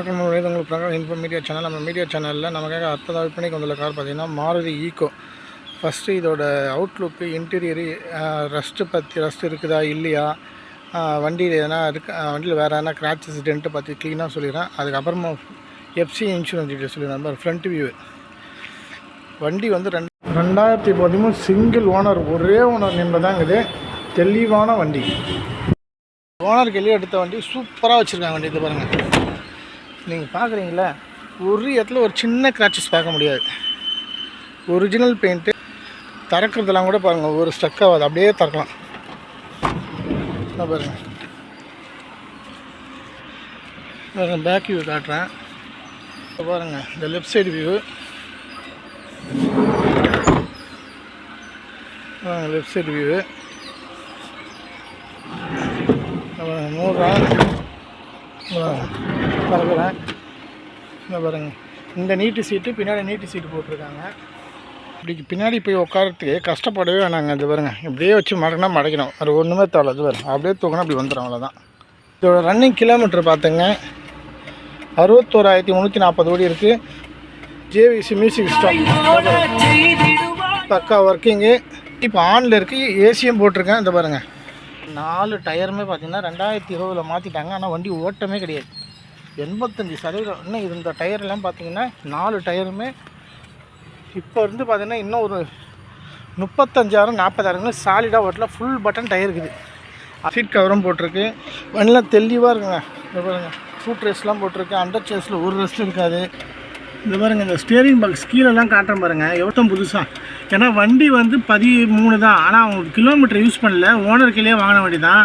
உங்களுக்கு info media channel. நம்ம media சேனலில் நமக்காக அடுத்ததாக விற்பனைக்கு வந்துள்ள கார் பார்த்திங்கன்னா மாருதி ஈக்கோ. ஃபஸ்ட்டு இதோட அவுட்லுக்கு, இன்டீரியரு, ரஸ்ட் இருக்குதா இல்லையா, வண்டியில் எதனா வண்டியில் வேறு எதனா கிராச்சஸ் டென்ட்டு பற்றி க்ளீனாக சொல்லிடுறேன். அதுக்கப்புறமா எஃப்சி இன்சூரன்ஸ் டீட்டெயில் சொல்லிடுறேன். Number front view. வண்டி வந்து 2013 சிங்கிள் ஓனர், ஒரே ஓனர் என்பதாங்க. இது தெளிவான வண்டி. ஓனருக்கு வெளியே எடுத்த வண்டி சூப்பராக வச்சுருக்காங்க. வண்டி இது பாருங்கள், நீங்கள் பார்க்குறீங்களா, ஒரு இடத்துல ஒரு சின்ன கிராச்சஸ் பார்க்க முடியாது. Original paint. திறக்கிறதுலாம் கூட பாருங்கள், ஒரு ஸ்டக் ஆகாது, அப்படியே திறக்கலாம். பாருங்கள், பேக் வியூ காட்டுறேன் பாருங்கள். இந்த left side view, left side view பார்க்குறேன். இந்த பாருங்கள், இந்த நீட்டு சீட்டு, பின்னாடி நீட்டு சீட்டு போட்டிருக்காங்க. இப்படி பின்னாடி போய் உட்காரத்துக்கு கஷ்டப்படவே வேணாங்க. இது பாருங்கள், இப்படியே வச்சு மடக்கணும். அது ஒன்றுமே தேவை. இது பாருங்கள், அப்படியே தூக்கணும், அப்படி வந்துடும், அவ்வளோதான். இதோட ரன்னிங் கிலோமீட்டர் பார்த்துங்க 61,340 ஓடி இருக்குது. ஜேவிசி மியூசிக் சிஸ்டம் பக்கா ஒர்க்கிங்கு. இப்போ ஆனில் இருக்குது. ஏசியும் போட்டிருக்கேன். இந்த பாருங்கள், 4 டயருமே பார்த்திங்கன்னா 2020 மாற்றிட்டாங்க. ஆனால் வண்டி ஓட்டமே கிடையாது. 85% இன்னும் இந்த டயர்லாம் பார்த்திங்கன்னா 4 டயருமே இப்போ இருந்து பார்த்திங்கன்னா இன்னும் ஒரு 35,000-40,000 சாலிடாக ஓட்டலாம். ஃபுல் பட்டன் டயர் இருக்குது. சீட் கவரும் போட்டிருக்கு. வண்டிலாம் தெளிவாக இருக்குங்க. இந்த பாருங்கள், ஃபுட் ரெஸ்ட்லாம் போட்டிருக்கு. அண்டர் சேஸில் ஒரு ரெஸ்ட் இருக்காது. இந்த பாருங்கள், இந்த ஸ்டியரிங் பாக்ஸ் கீழெல்லாம் காட்டுறேன் பாருங்கள், எவ்வளோ புதுசாக. ஏன்னா வண்டி வந்து 13 தான். ஆனால் அவங்க கிலோமீட்டர் யூஸ் பண்ணல, ஓனர் கீழே வாங்கின வண்டி தான்.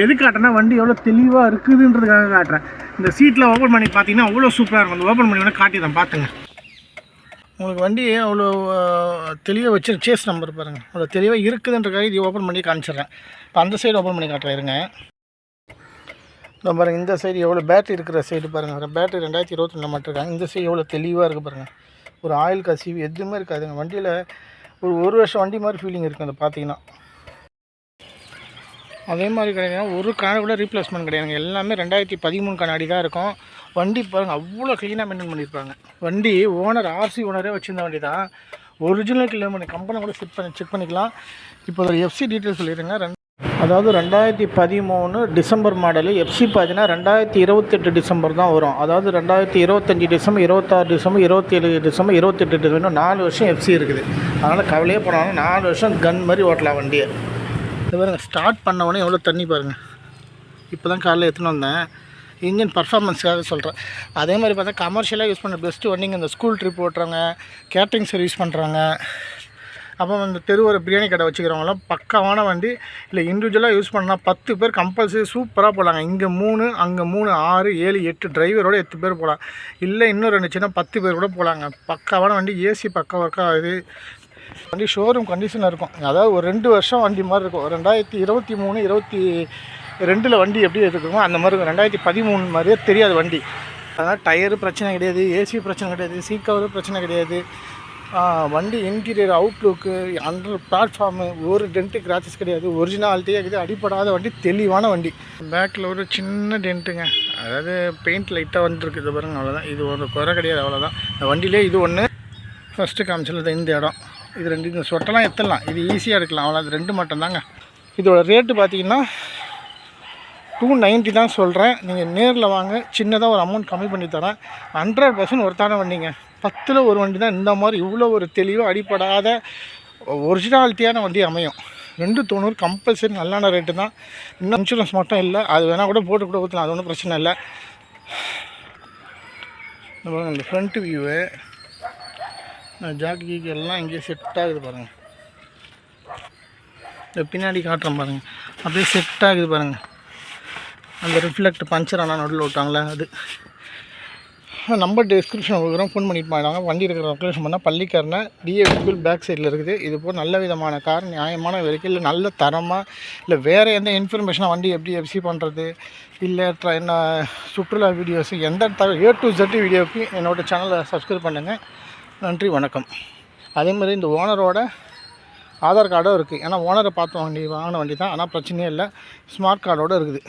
எது காட்டுறேன்னா வண்டி எவ்வளோ தெளிவாக இருக்குதுன்றதுக்காக காட்டுறேன். இந்த சீட்டில் ஓப்பன் பண்ணி பார்த்தீங்கன்னா அவ்வளோ சூப்பராக இருக்கும். அந்த ஓப்பன் பண்ணி வேணால் காட்டிதான் பார்த்துங்க. உங்களுக்கு வண்டி அவ்வளோ தெளிவாக வச்சு சேஸ் நம்பர் பாருங்கள், அவ்வளோ தெளிவாக இருக்குதுன்றக்காக இது ஓப்பன் பண்ணி காமிச்சிடுறேன். இப்போ அந்த சைடு ஓப்பன் பண்ணி காட்டுறேன் இருங்க. இந்த பாருங்கள், இந்த சைடு எவ்வளோ பேட்டரி இருக்கிற சைடு பாருங்கள். பேட்டரி 2022 மாட்டிருக்காங்க. இந்த சைடு எவ்வளோ தெளிவாக இருக்குது பாருங்கள். ஒரு ஆயில் கசிவு எதுவுமே இருக்காதுங்க. வண்டியில் ஒரு வருஷம் வண்டி மாதிரி ஃபீலிங் இருக்குது. அதை பார்த்தீங்கன்னா அதே மாதிரி கிடையாது. ஒரு கண்ணாடி கூட ரீப்ளேஸ்மெண்ட் கிடையாதுங்க. எல்லாமே 2013 கண்ணாடி தான் இருக்கும். வண்டி பாருங்கள், அவ்வளோ க்ளீனாக மெயின்டைன் பண்ணியிருப்பாங்க. வண்டி ஓனர் ஆர்சி ஓனரே வச்சுருந்த வண்டி தான். ஒரிஜினல் கிலோமீட்டர் கம்பெனி கூட செக் பண்ணிக்கலாம். இப்போ ஒரு எஃப்சி டீட்டெயில் சொல்லிடுங்க. அதாவது 2013 டிசம்பர் மாடலு. எஃப்சி பார்த்தீங்கன்னா 2028 டிசம்பர் தான் வரும். அதாவது 2025 டிசம்பர், 26 டிசம்பர், 27 டிசம்பர், 28 டிசம்பர், 4 வருஷம் எஃப்சி இருக்குது. அதனால் கவலையே போனாலும் 4 வருஷம் கன் மாதிரி ஓட்டலாம் வண்டியை. இது பாருங்கள், ஸ்டார்ட் பண்ணவொடனே எவ்வளோ தண்ணி பாருங்கள். இப்போ தான் காலையில் எடுத்துன்னு வந்தேன். இன்ஜின் பர்ஃபார்மன்ஸுக்காக சொல்கிறேன். அதே மாதிரி பார்த்தா கமர்ஷியலாக யூஸ் பண்ண பெஸ்ட்டு வண்டிங்க. இந்த ஸ்கூல் ட்ரிப் ஓட்டுறாங்க, கேட்ரிங் சர்வீஸ் பண்ணுறாங்க, அப்போ இந்த தெருவோர பிரியாணி கடை வச்சுக்கிறவங்களாம் பக்காவான வண்டி. இல்லை இண்டிவிஜுவலாக யூஸ் பண்ணால் 10 பேர் கம்பல்சரி சூப்பராக போகலாங்க. இங்கே 3, அங்கே 3, 6, 7, 8 டிரைவரோடு 8 பேர் போகலாம். இல்லை இன்னும் 2 சின்ன 10 பேர் கூட போகலாங்க. பக்காவான வண்டி. ஏசி பக்கா ஒர்க் ஆகுது. வண்டி ஷோரூம் கண்டிஷனில் இருக்கும். அதாவது ஒரு 2 வருஷம் வண்டி மாதிரி இருக்கும். 2023, 22 வண்டி எப்படி இருக்குமோ அந்த மாதிரி இருக்கும். 2013 மாதிரியே தெரியாது வண்டி. அதனால் டயரு பிரச்சனை கிடையாது, ஏசி பிரச்சனை கிடையாது, சீட் கவரு பிரச்சனை கிடையாது. வண்டி இன்டீரியர், அவுட்லுக்கு, அண்டர் பிளாட்ஃபார்மு, ஒரு டென்ட்டு கிராச்சஸ் கிடையாது. ஒரிஜினாலிட்டியாக இருக்குது. அடிப்படாத வண்டி, தெளிவான வண்டி. பேக்கில் ஒரு சின்ன டென்ட்டுங்க, அதாவது பெயிண்ட் லைட்டாக வந்துருக்கு. இது பாருங்கள், அவ்வளோதான். இது ஒரு குறை கிடையாது, அவ்வளோதான். இந்த வண்டியிலே இது ஒன்று ஃபஸ்ட்டு காமிச்சது இந்த இடம். இது 2 இந்த சொட்டெல்லாம் எத்தலாம். இது ஈஸியாக எடுக்கலாம், அவ்வளோ. அது 2 மட்டும்தாங்க. இதோட ரேட்டு பார்த்திங்கன்னா 290 தான் சொல்கிறேன். நீங்கள் நேரில் வாங்க, சின்னதாக ஒரு அமௌண்ட் கம்மி பண்ணி தரேன். 100% ஒருத்தான வண்டிங்க. 10ல் ஒரு வண்டி தான் இந்த மாதிரி இவ்வளோ ஒரு தெளிவாக அடிப்படாத ஒரிஜினாலிட்டியான வண்டி அமையும். 290 கம்பல்சரி நல்லான ரேட்டு தான். இன்னும் இன்சூரன்ஸ் மட்டும் இல்லை, அது வேணால் கூட போட்டு கூட ஊற்றலாம், அது ஒன்றும் பிரச்சனை இல்லை. இந்த ஃப்ரண்ட் வியூவு, ஜாக்கி கீக்கு எல்லாம் இங்கேயே செட் ஆகுது பாருங்கள். இந்த பின்னாடி காட்டுறேன் பாருங்கள், அப்படியே செட் ஆகுது பாருங்கள். அந்த ரிஃப்ளெக்ட் பஞ்சர் ஆனால் நடுவில் விட்டாங்களே அது. நம்பர் டிஸ்கிரிப்ஷன் கொடுக்குறோம், ஃபோன் பண்ணிட்டு போயிடுவாங்க. வண்டி இருக்கிற லொக்கேஷன் பண்ணால் பள்ளிக்கரணை டிஏவி ஸ்கூல் பேக் சைடில் இருக்குது. இது போல் நல்ல விதமான கார், நியாயமான விலைக்கு, இல்லை நல்ல தரமாக, இல்லை வேறு எந்த இன்ஃபர்மேஷனாக வண்டி எப்படி எஃப்சி பண்ணுறது, இல்லை என்ன சுற்றுலா வீடியோஸு, எந்த A to Z வீடியோவுக்கு என்னோடய சேனலை சப்ஸ்கிரைப் பண்ணுங்கள். நன்றி, வணக்கம். அதேமாதிரி இந்த ஓனரோட ஆதார் கார்டும் இருக்குது. ஏன்னா ஓனரை பார்த்து வாங்கின வண்டி தான், ஆனால் பிரச்சனையே இல்லை. ஸ்மார்ட் கார்டோடு இருக்குது.